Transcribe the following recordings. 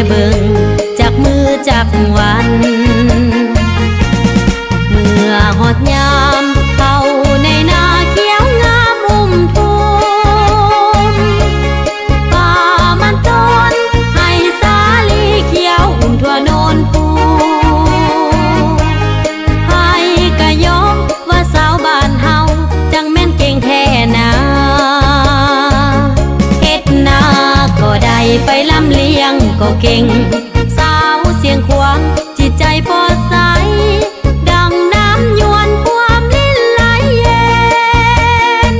เบิ่งจากมือจากวันเมื่อหอดยามเข้าในนาเขียวงามทุ่มป่ามันต้นให้สาลีเขียวทั่วโนนปูให้กะยอมว่าสาวบ้านเฮาจังแม่นเก่งแท้นาเฮ็ดนาก็ได้ไปลำเลียงก็เก่งสาวเสียงควงจิตใจปอดใสดังน้ำยวนความลิ้นไหลเย็น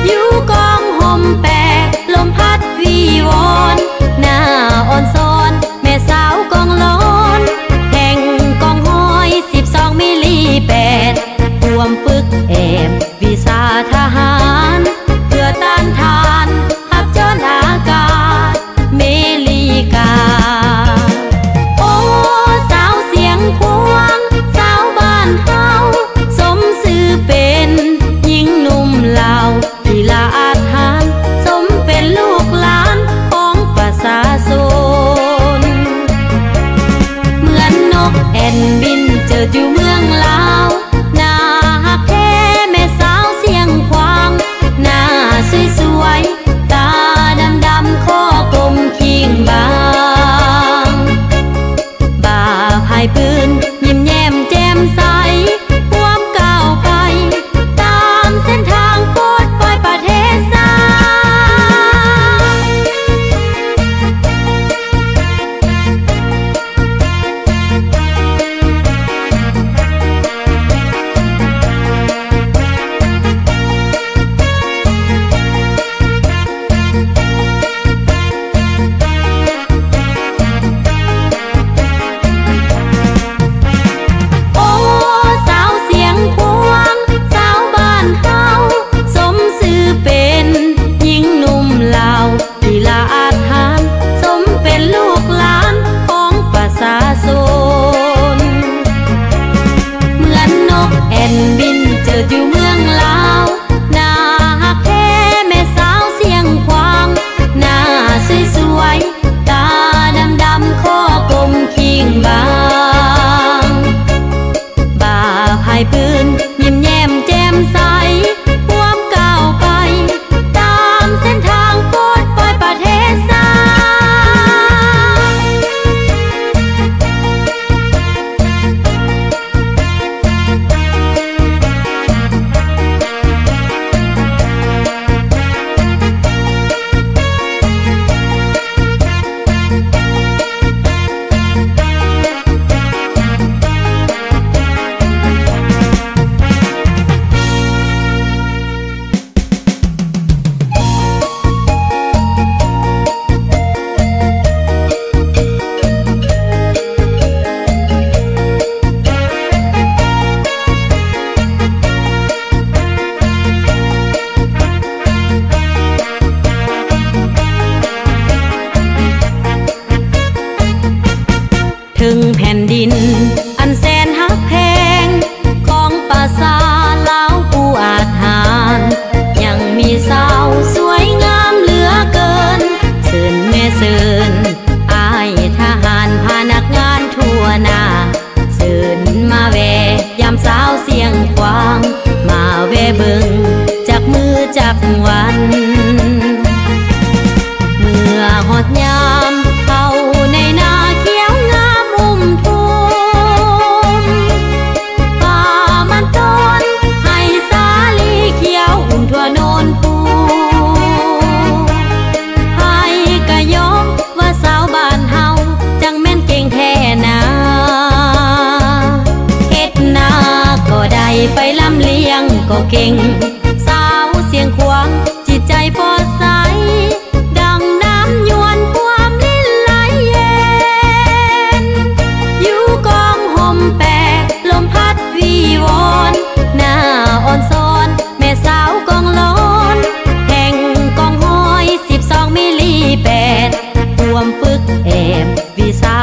อยู่กองห่มแปะลมพัดวีวอนหน้าอ่อนซ้อนแม่สาวกองร้อนแห่งกองห้อย12 มิลลิแปดรวมฝึกแอบวิชาทหารเพื่อต้านทานหับจนอากาศเมลีกาโอ้สาวเสียงควงสาวบ้านเฮาสมชื่อเป็นหญิงหนุ่มลาวที่ละอาถรรพ์สมเป็นลูกหลานของประชาชนเหมือนนกแอ่นบินเจออยู่เมืองลาวหน้าฮักแท้แม่สาวเสียงควางหน้าสวยๆตาดำๆคอกลมคิงบางบ่าพายปืนยิ้มแย้มแจ่มใสร่วมก้าวไปตามเส้นทางโคตรปลอยประเทศไทโอ้สาวเสียงควงสาวบ้านเฮาสมชื่อเป็นหญิงหนุ่มลาวที่ละอาถรรพ์สมเป็นลูกหลานของประชาชนเหมือนนกแอ่นบินเจออยู่เมืองลาวหน้าฮักแท้แม่สาวเสียงควางหน้าสวยๆตาดำๆคอกลมคิงบางบ่าพายปืนยิ้มแย้มแจ่มใสร่วมก้าวไปตามเส้นทางโคตรปลอยประเทศไทถึงแผ่นดินอันแสนฮักแพงของประชาลาวผู้อาถรรพ์ยังมีสาวสวยงามเหลือเกินเชิญแม่เชิญอายทหารพนักงานทั่วหน้าเชิญมาแวะยามสาวเสียงควางมาแวะเบิ่งจากมือจากวันเมื่อหอดยามเข้าในนาเขียวงามทุ่มป่ามันต้นให้สาลีเขียวทั่วโนนปูให้กะยอมว่าสาวบ้านเฮาจังแม่นเก่งแท้นาเฮ็ดนาก็ได้ไปลำเลียงก็เก่งสาวเสียงควงจิตใจปอดใสดังน้ำยวนความลิ้นไหลเย็นอยู่กองห่มแปะลมพัดวีวอนหน้าอ่อนซ้อนแม่สาวกองร้อนแห่งกองห้อย12 มิลลิแปดรวมฝึกแอบวิชา